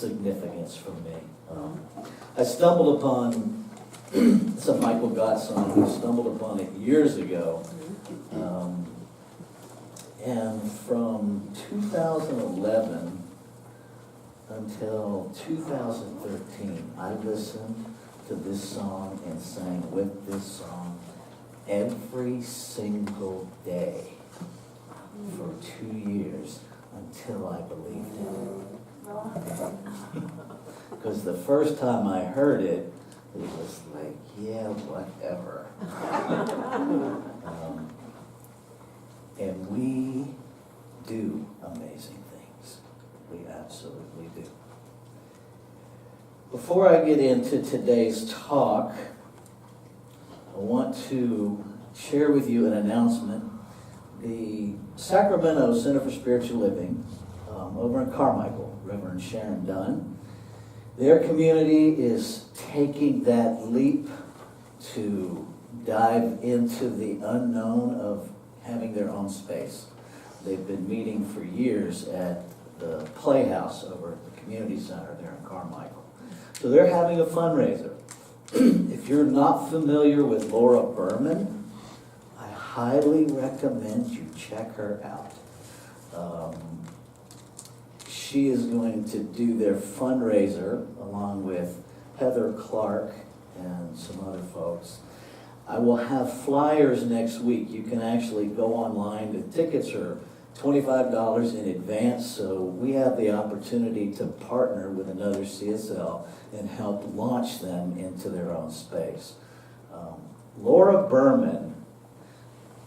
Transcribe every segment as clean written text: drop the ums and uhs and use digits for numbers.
significance for me. I stumbled upon it's a Michael Gott song. I stumbled upon it years ago. And from 2011 until 2013, I listened to this song and sang with this song every single day for 2 years until I believed it. Because the first time I heard it, it was like, yeah, whatever. And we do amazing things. We absolutely do. Before I get into today's talk, I want to share with you an announcement. The Sacramento Center for Spiritual Living over in Carmichael, Reverend Sharon Dunn, their community is taking that leap to dive into the unknown of having their own space. They've been meeting for years at the Playhouse over at the community center there in Carmichael. So they're having a fundraiser. If you're not familiar with Laura Berman, I highly recommend you check her out. She is going to do their fundraiser along with Heather Clark and some other folks. I will have flyers next week. You can actually go online. The tickets are $25 in advance, so we have the opportunity to partner with another CSL and help launch them into their own space. Laura Berman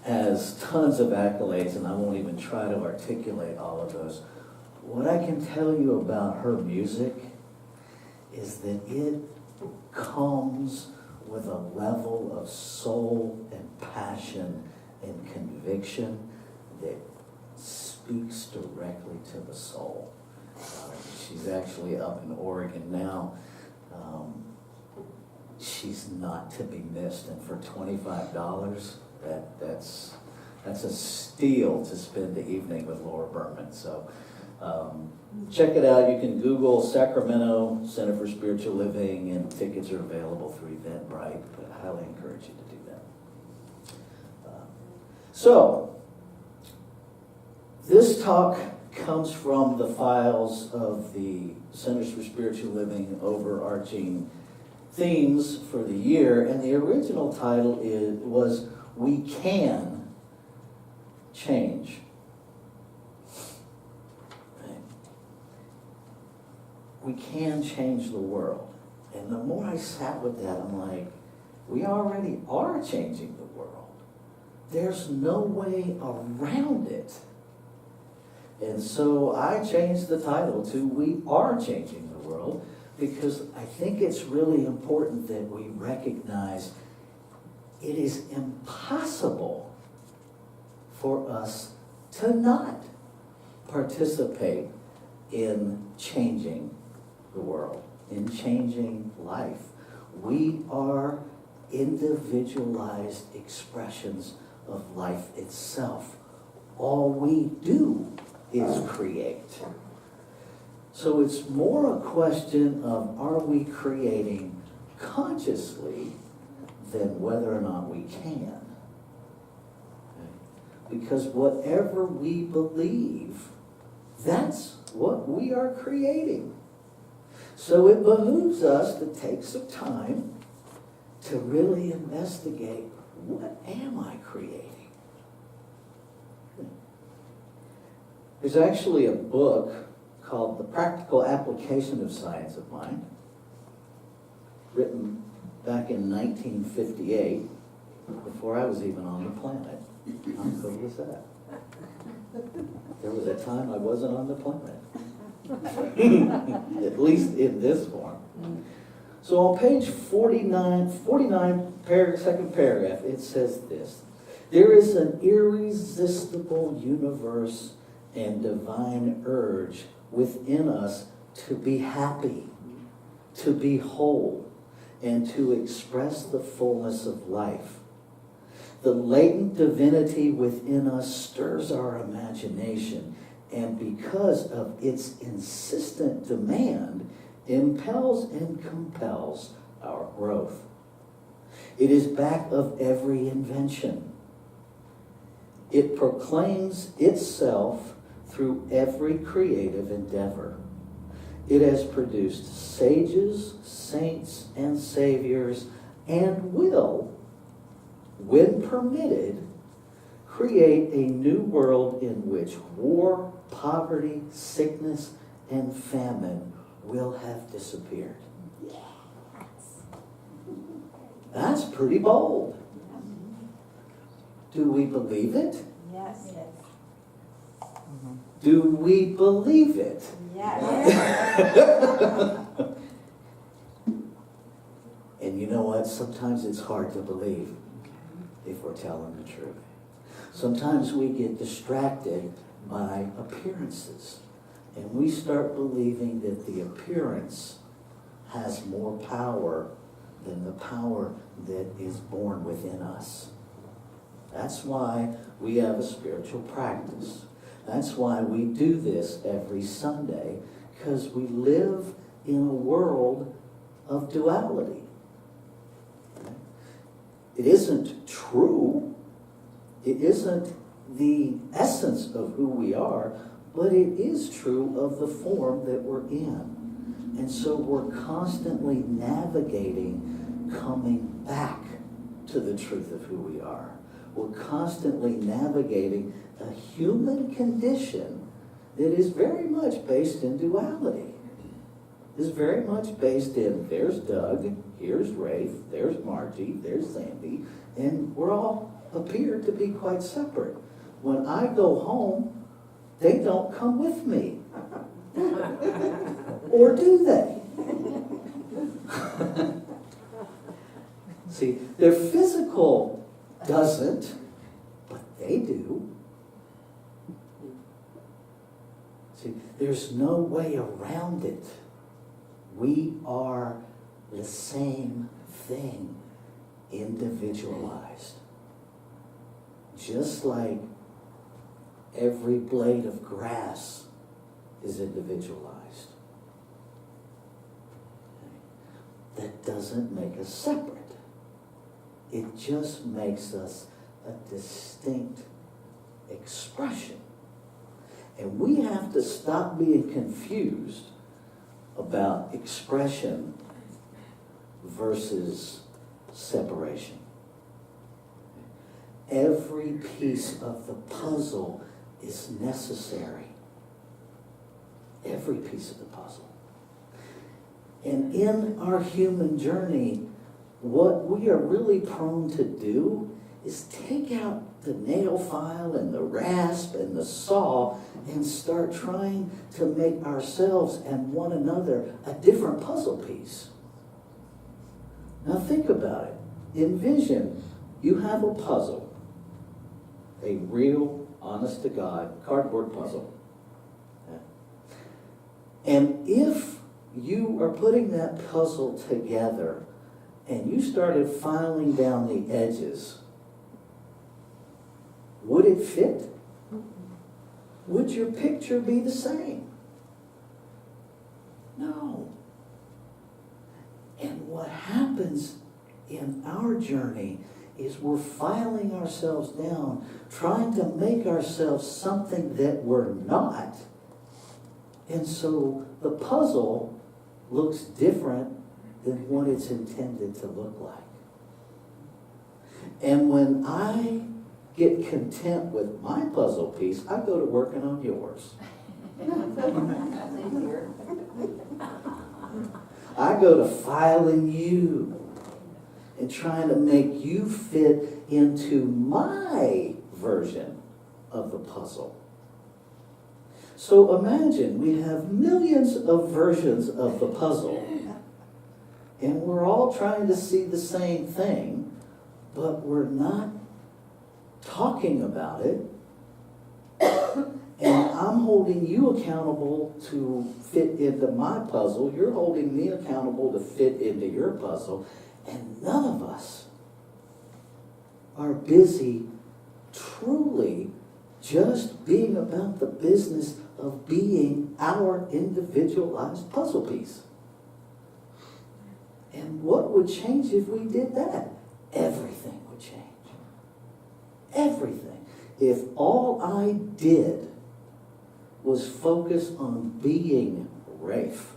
has tons of accolades, and I won't even try to articulate all of those. What I can tell you about her music is that it comes with a level of soul and passion and conviction that speaks directly to the soul. She's actually up in Oregon now. She's not to be missed, and for $25, that's a steal to spend the evening with Laura Berman. So check it out. You can Google Sacramento Center for Spiritual Living, and tickets are available through Eventbrite, but I highly encourage you to do that. So, this talk comes from the files of the Centers for Spiritual Living overarching themes for the year, and the original title was We Can Change. We can change the world. And the more I sat with that, I'm like, we already are changing the world. There's no way around it. And so I changed the title to We Are Changing the World, because I think it's really important that we recognize it is impossible for us to not participate in changing the world, in changing life. We are individualized expressions of life itself. All we do is create. So it's more a question of, are we creating consciously than whether or not we can? Okay? Because whatever we believe, that's what we are creating. So it behooves us to take some time to really investigate, what am I creating? There's actually a book called The Practical Application of Science of Mind, written back in 1958, before I was even on the planet. How cool was that? There was a time I wasn't on the planet. At least in this form. So on page 49, second paragraph, it says this: there is an irresistible universe and divine urge within us to be happy, to be whole, and to express the fullness of life. The latent divinity within us stirs our imagination, and because of its insistent demand, impels and compels our growth. It is back of every invention. It proclaims itself through every creative endeavor. It has produced sages, saints, and saviors, and will, when permitted, create a new world in which war, poverty, sickness, and famine will have disappeared. That's pretty bold. Do we believe it? Yes. Do we believe it? Yes. And you know what? Sometimes it's hard to believe if we're telling the truth. Sometimes we get distracted by appearances, and we start believing that the appearance has more power than the power that is born within us. That's why we have a spiritual practice. That's why we do this every Sunday, because we live in a world of duality. It isn't true. It isn't the essence of who we are, but it is true of the form that we're in. And so we're constantly navigating, coming back to the truth of who we are. We're constantly navigating a human condition that is very much based in duality. Is very much based in, there's Doug, here's Rafe, there's Margie, there's Sandy, and we're all appear to be quite separate. When I go home, they don't come with me. Or do they? See, their physical doesn't, but they do. See, there's no way around it. We are the same thing, individualized. Just like every blade of grass is individualized. That doesn't make us separate. It just makes us a distinct expression. And we have to stop being confused about expression versus separation. Every piece of the puzzle is necessary. Every piece of the puzzle. And in our human journey, what we are really prone to do is take out the nail file and the rasp and the saw and start trying to make ourselves and one another a different puzzle piece. Now think about it. Envision you have a puzzle, a real, honest-to-God cardboard puzzle. And if you are putting that puzzle together and you started filing down the edges, would it fit? Would your picture be the same? No. And what happens in our journey is we're filing ourselves down, trying to make ourselves something that we're not. And so the puzzle looks different than what it's intended to look like. And when I get content with my puzzle piece, I go to working on yours. I go to filing you and trying to make you fit into my version of the puzzle. So imagine we have millions of versions of the puzzle, and we're all trying to see the same thing, but we're not talking about it. And I'm holding you accountable to fit into my puzzle. You're holding me accountable to fit into your puzzle. And none of us are busy truly just being about the business of being our individualized puzzle piece. And what would change if we did that? Everything would change. Everything. If all I did was focus on being Rafe,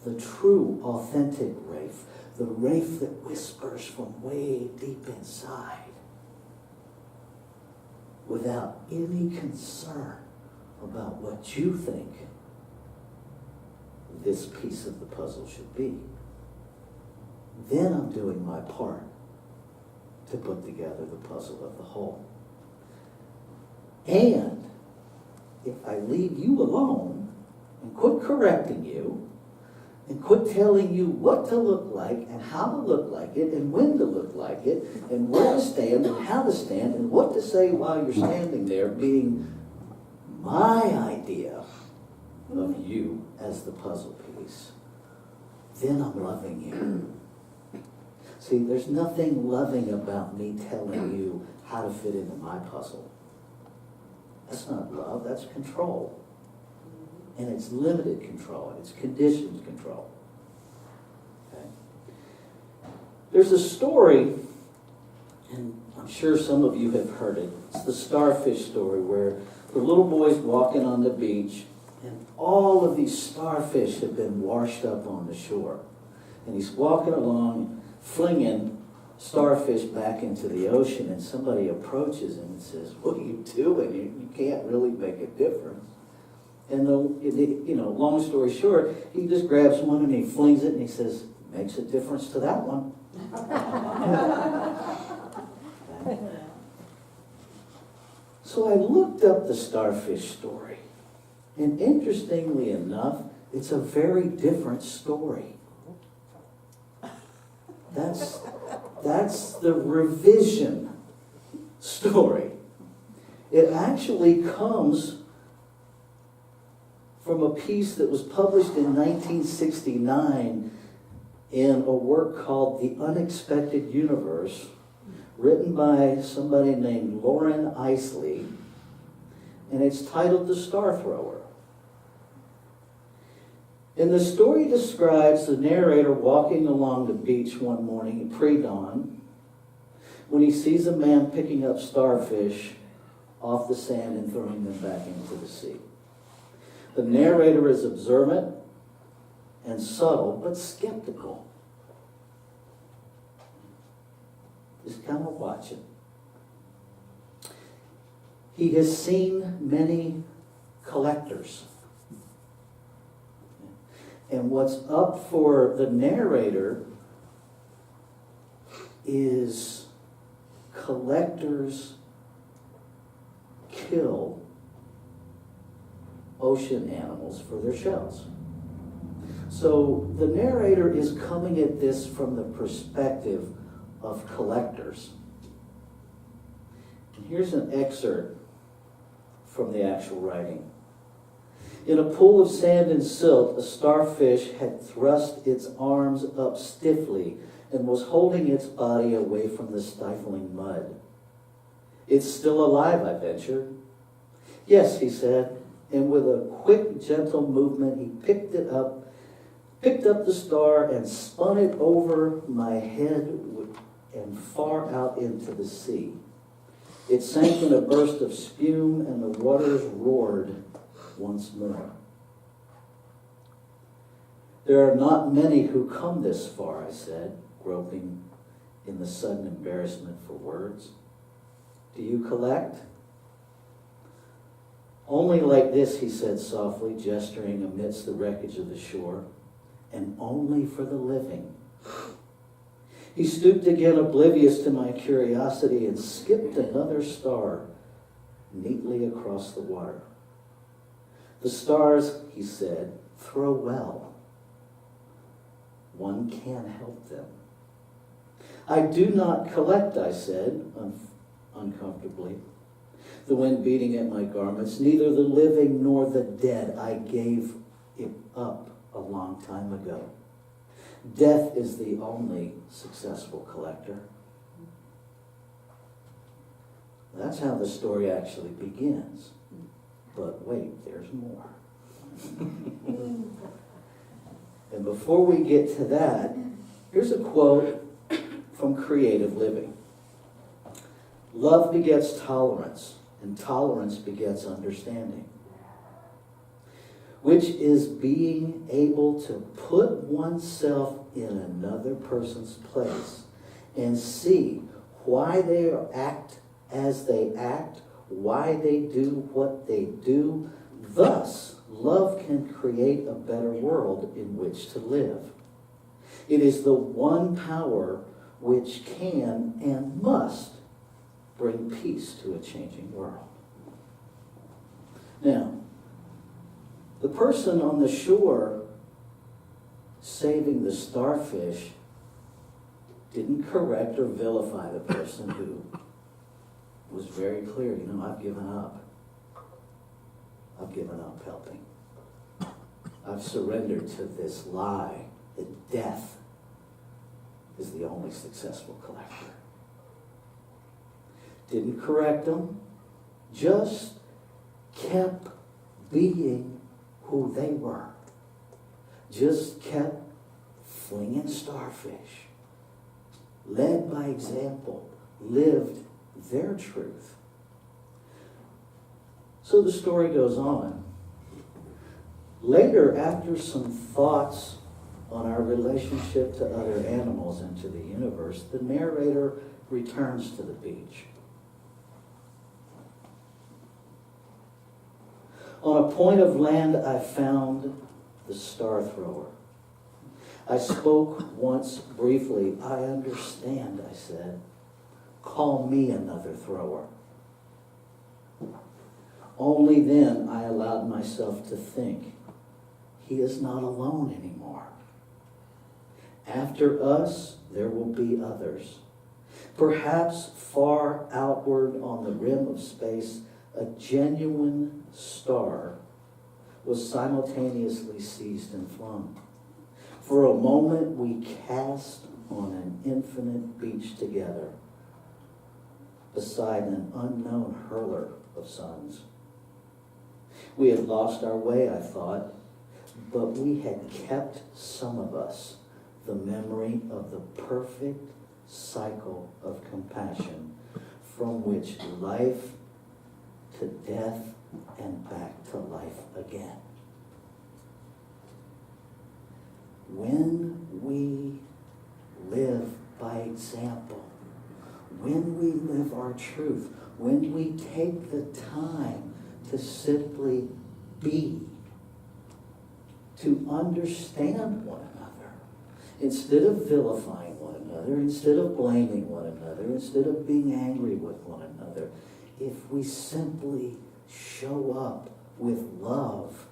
the true, authentic Rafe, the Rafe that whispers from way deep inside, without any concern about what you think this piece of the puzzle should be, then I'm doing my part to put together the puzzle of the whole. And if I leave you alone and quit correcting you and quit telling you what to look like and how to look like it and when to look like it and where to stand and how to stand and what to say while you're standing there, being my idea of you as the puzzle piece, then I'm loving you. See, there's nothing loving about me telling you how to fit into my puzzle. That's not love, that's control. And it's limited control, it's conditioned control. Okay? There's a story, and I'm sure some of you have heard it. It's the starfish story where the little boy's walking on the beach and all of these starfish have been washed up on the shore. And he's walking along, flinging starfish back into the ocean, and somebody approaches him and says, "What are you doing? You can't really make a difference." And long story short, he just grabs one and he flings it and he says, "Makes a difference to that one." So I looked up the starfish story, and interestingly enough, it's a very different story. That's the revision story. It actually comes from a piece that was published in 1969 in a work called The Unexpected Universe, written by somebody named Lauren Isley, and it's titled The Star Thrower. And the story describes the narrator walking along the beach one morning at pre-dawn when he sees a man picking up starfish off the sand and throwing them back into the sea. The narrator is observant and subtle, but skeptical. Just kind of watching. He has seen many collectors. And what's up for the narrator is collectors kill ocean animals for their shells. So the narrator is coming at this from the perspective of collectors. And here's an excerpt from the actual writing. In a pool of sand and silt, a starfish had thrust its arms up stiffly and was holding its body away from the stifling mud. "It's still alive," I ventured. "Yes," he said, and with a quick, gentle movement, he picked up the star and spun it over my head and far out into the sea. It sank in a burst of spume, and the waters roared once more. "There are not many who come this far," I said, groping in the sudden embarrassment for words. "Do you collect?" "Only like this," he said softly, gesturing amidst the wreckage of the shore, "and only for the living." He stooped again, oblivious to my curiosity, and skipped another star neatly across the water. "The stars," he said, "throw well. One can't help them." "I do not collect," I said, uncomfortably, the wind beating at my garments. "Neither the living nor the dead. I gave it up a long time ago. Death is the only successful collector." That's how the story actually begins. But wait, there's more. And before we get to that, here's a quote from Creative Living. Love begets tolerance, and tolerance begets understanding, which is being able to put oneself in another person's place and see why they act as they act, why they do what they do. Thus, love can create a better world in which to live. It is the one power which can and must bring peace to a changing world. Now, the person on the shore saving the starfish didn't correct or vilify the person who was very clear, I've given up. I've given up helping. I've surrendered to this lie that death is the only successful collector. Didn't correct them, just kept being who they were. Just kept flinging starfish. Led by example, lived their truth. So the story goes on. Later, after some thoughts on our relationship to other animals and to the universe, the narrator returns to the beach. On a point of land, I found the star thrower. I spoke once briefly. I understand, I said. Call me another thrower. Only then I allowed myself to think, he is not alone anymore. After us, there will be others. Perhaps far outward on the rim of space, a genuine star was simultaneously seized and flung. For a moment, we cast on an infinite beach together, beside an unknown hurler of suns. We had lost our way, I thought, but we had kept, some of us, the memory of the perfect cycle of compassion from which life to death and back to life again. When we live by example, when we live our truth, when we take the time to simply be, to understand one another, instead of vilifying one another, instead of blaming one another, instead of being angry with one another, if we simply show up with love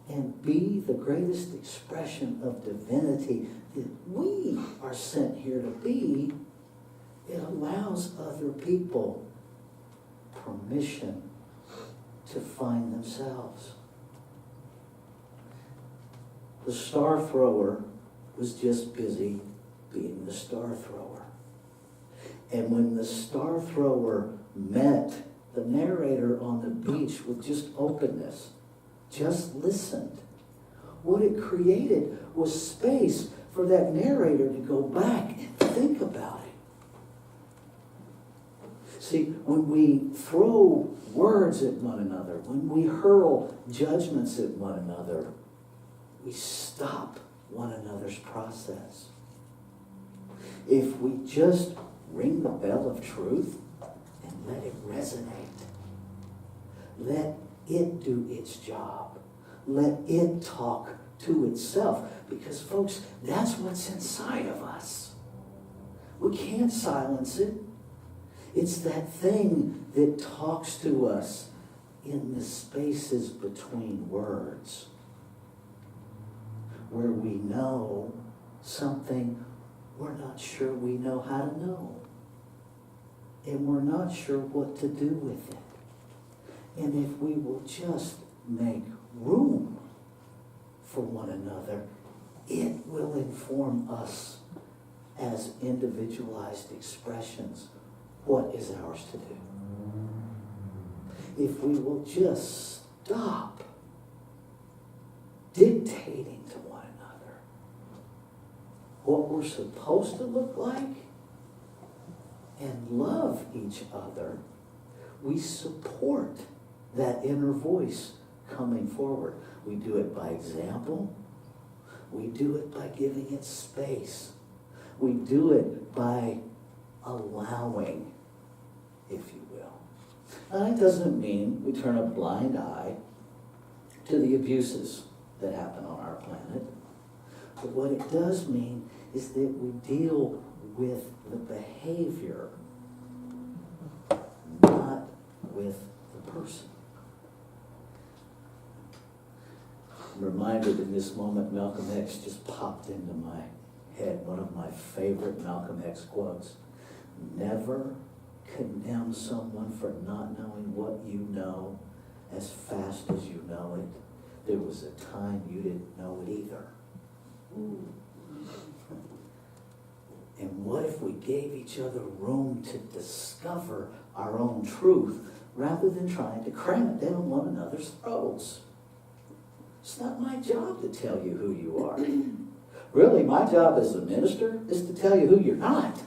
and be the greatest expression of divinity that we are sent here to be, it allows other people permission to find themselves. The star thrower was just busy being the star thrower. And when the star thrower met the narrator on the beach with just openness, just listened, what it created was space for that narrator to go back and think about it. See, when we throw words at one another, when we hurl judgments at one another, we stop one another's process. If we just ring the bell of truth and let it resonate, let it do its job, let it talk to itself, because folks, that's what's inside of us. We can't silence it. It's that thing that talks to us in the spaces between words, where we know something we're not sure we know how to know. And we're not sure what to do with it. And if we will just make room for one another, it will inform us as individualized expressions what is ours to do. if we will just stop dictating to one another what we're supposed to look like and love each other, we support that inner voice coming forward. We do it by example. We do it by giving it space. We do it by allowing, if you will. Now, that doesn't mean we turn a blind eye to the abuses that happen on our planet. But what it does mean is that we deal with the behavior, not with the person. I'm reminded in this moment, Malcolm X just popped into my head, one of my favorite Malcolm X quotes. Never condemn someone for not knowing what you know as fast as you know it. There was a time you didn't know it either. And what if we gave each other room to discover our own truth rather than trying to cram it down one another's throats? It's not my job to tell you who you are. Really, my job as a minister is to tell you who you're not.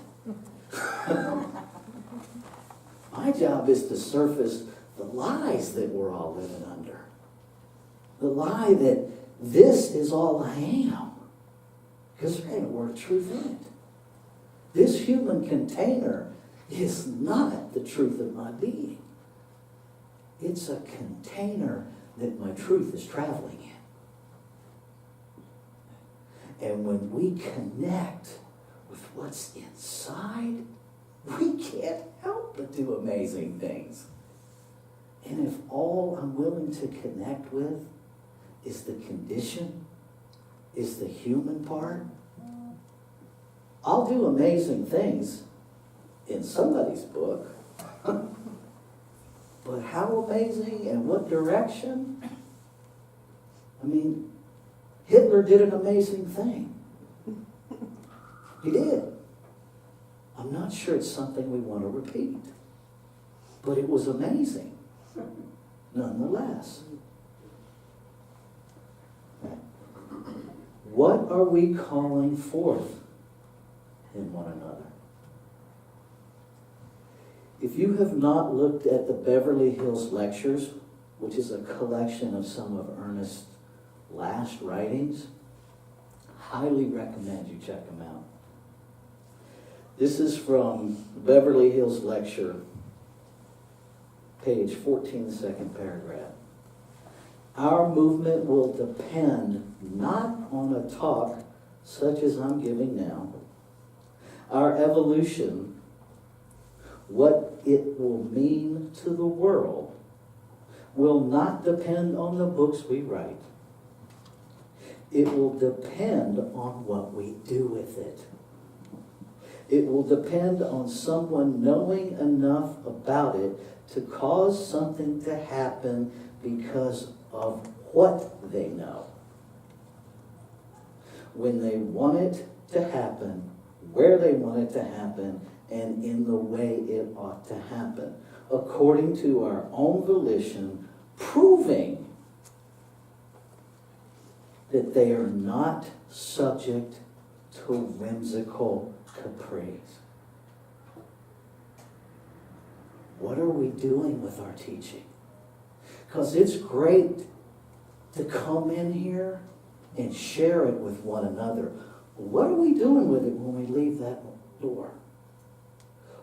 My job is to surface the lies that we're all living under. The lie that this is all I am. Because there ain't a word of truth in it. This human container is not the truth of my being. It's a container that my truth is traveling in. And when we connect with what's inside, we can't help but do amazing things. And if all I'm willing to connect with is the condition, is the human part, I'll do amazing things in somebody's book. But how amazing and what direction? I mean, Hitler did an amazing thing. He did. I'm not sure it's something we want to repeat. But it was amazing, nonetheless. What are we calling forth in one another? If you have not looked at the Beverly Hills Lectures, which is a collection of some of Ernest's last writings, highly recommend you check them out. This is from Beverly Hills Lecture, page 14, the second paragraph. Our movement will depend not on a talk such as I'm giving now. Our evolution, what it will mean to the world, will not depend on the books we write. It will depend on what we do with it. It will depend on someone knowing enough about it to cause something to happen because of what they know. When they want it to happen, where they want it to happen, and in the way it ought to happen, according to our own volition, proving that they are not subject to whimsical caprice. What are we doing with our teaching? Because it's great to come in here and share it with one another. What are we doing with it when we leave that door?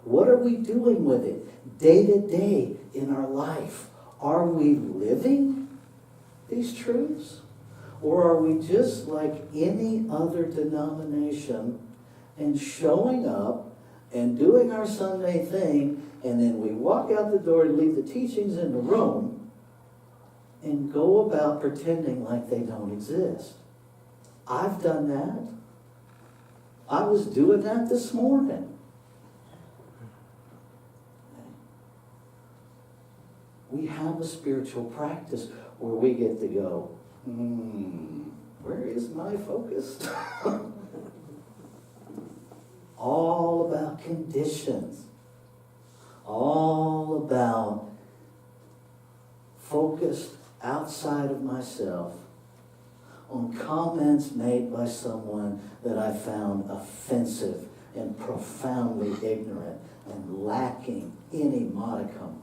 What are we doing with it day to day in our life? Are we living these truths? Or are we just like any other denomination and showing up and doing our Sunday thing, and then we walk out the door and leave the teachings in the room and go about pretending like they don't exist? I've done that. I was doing that this morning. We have a spiritual practice where we get to go, where is my focus? All about conditions. All about focused outside of myself on comments made by someone that I found offensive and profoundly ignorant and lacking any modicum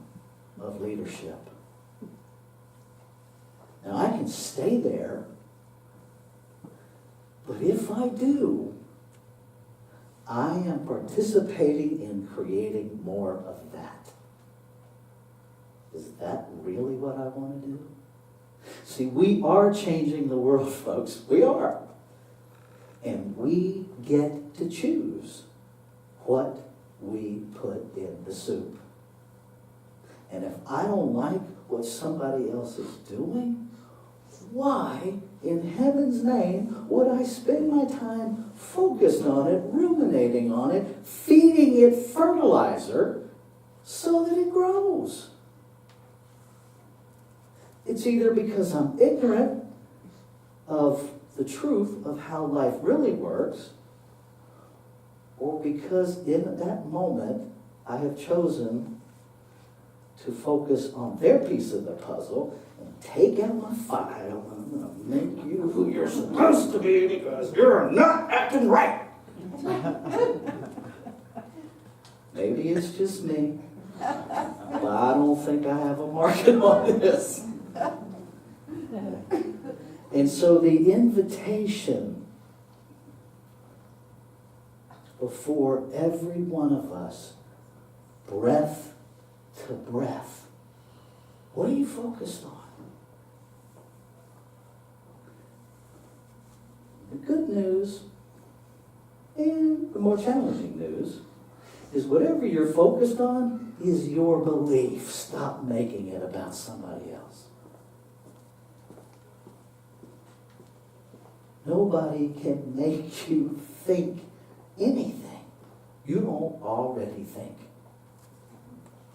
of leadership. Now, I can stay there, but if I do, I am participating in creating more of that. Is that really what I want to do? See, we are changing the world, folks. We are. And we get to choose what we put in the soup. And if I don't like what somebody else is doing, why in heaven's name would I spend my time focused on it, ruminating on it, feeding it fertilizer so that it grows? It's either because I'm ignorant of the truth of how life really works, or because in that moment I have chosen to focus on their piece of the puzzle and take out my file. I'm going to make you who you're supposed to be because you're not acting right. Maybe it's just me, but I don't think I have a market on this. And so the invitation before every one of us, breath to breath, what are you focused on? The good news and the more challenging news is whatever you're focused on is your belief. Stop making it about somebody else. Nobody can make you think anything you don't already think.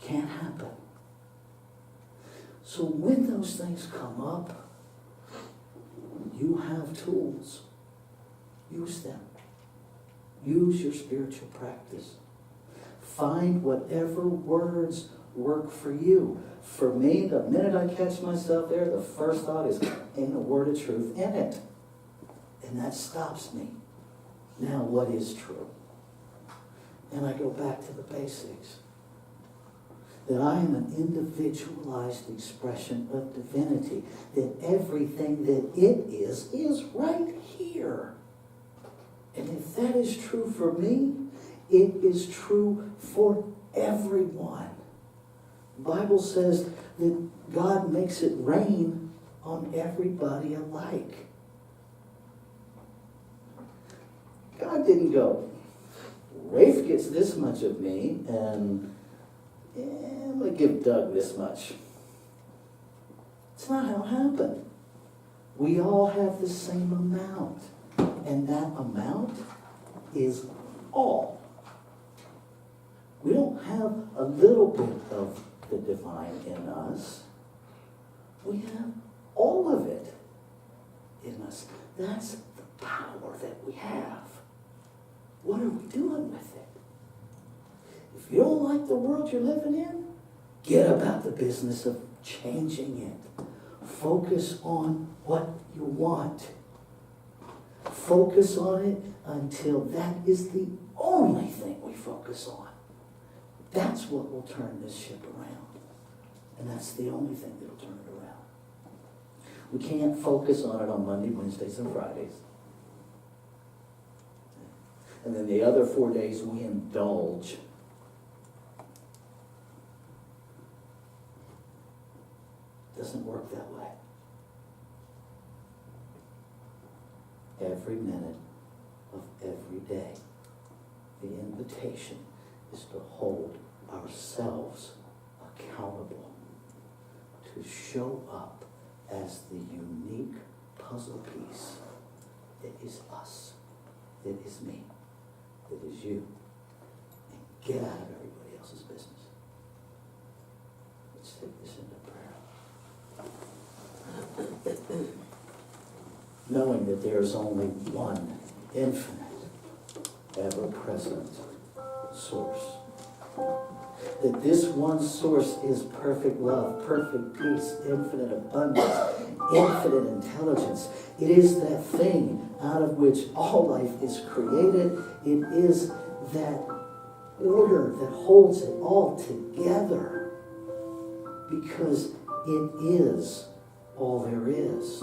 Can't happen. So when those things come up, you have tools. Use them. Use your spiritual practice. Find whatever words work for you. For me, the minute I catch myself there, the first thought is, ain't a word of truth in it. And that stops me. Now, what is true? And I go back to the basics. That I am an individualized expression of divinity. That everything that it is right here. And if that is true for me, it is true for everyone. The Bible says that God makes it rain on everybody alike. God didn't go, Rafe gets this much of me, and I'm going to give Doug this much. It's not how it happened. We all have the same amount, and that amount is all. We don't have a little bit of the divine in us. We have all of it in us. That's the power that we have. What are we doing with it? If you don't like the world you're living in, get about the business of changing it. Focus on what you want. Focus on it until that is the only thing we focus on. That's what will turn this ship around. And that's the only thing that will turn it around. We can't focus on it on Monday, Wednesdays, and Fridays. And then the other 4 days we indulge. Doesn't work that way. Every minute of every day, the invitation is to hold ourselves accountable, to show up as the unique puzzle piece that is us, that is me, that is you, and get out of everybody else's business. Let's take this into prayer. Knowing that there is only one infinite, ever-present source. That this one source is perfect love, perfect peace, infinite abundance, infinite intelligence. It is that thing out of which all life is created. It is that order that holds it all together, because it is all there is.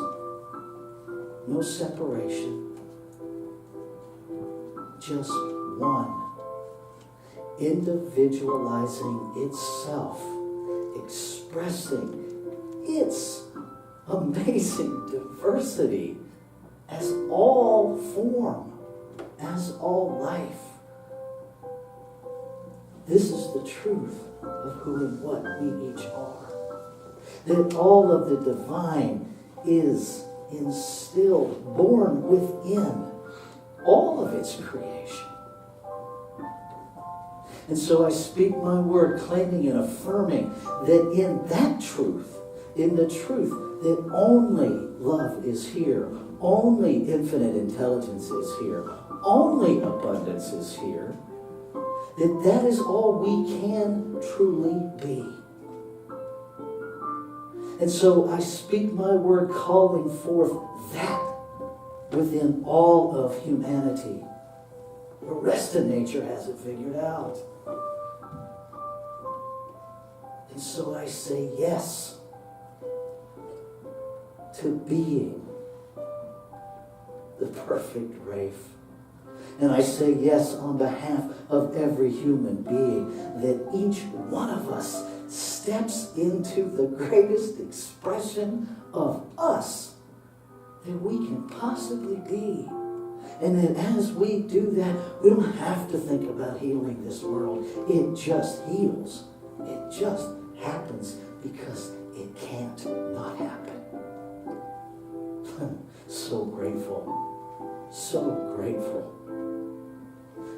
No separation, just one, individualizing itself, expressing its amazing diversity as all form, as all life. This is the truth of who and what we each are. That all of the divine is instilled, born within all of its creation. And so I speak my word, claiming and affirming that in that truth, in the truth that only love is here, only infinite intelligence is here, only abundance is here, that is all we can truly be. And so I speak my word, calling forth that within all of humanity. The rest of nature has it figured out. And so I say yes to being the perfect Rafe. And I say yes on behalf of every human being, that each one of us steps into the greatest expression of us that we can possibly be. And that as we do that, we don't have to think about healing this world. It just heals. It just happens because it can't not happen. So grateful. So grateful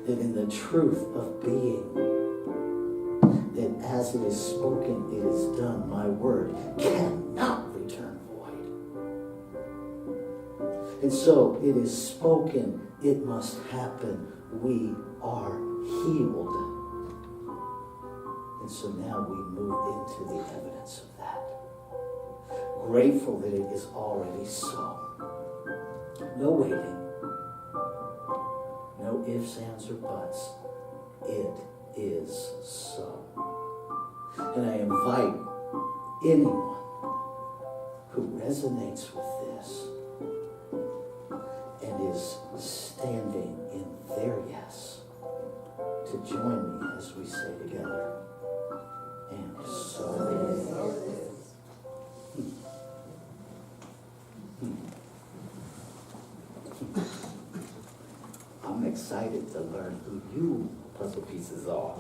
that in the truth of being, that as it is spoken, it is done. My word cannot return void. And so it is spoken, it must happen. We are healed. And so now we move into the evidence of that. Grateful that it is already so. No waiting. No ifs, ands, or buts. It is so. And I invite anyone who resonates with this and is standing in their yes to join me as we say together, and so it is. I'm excited to learn who you puzzle pieces are.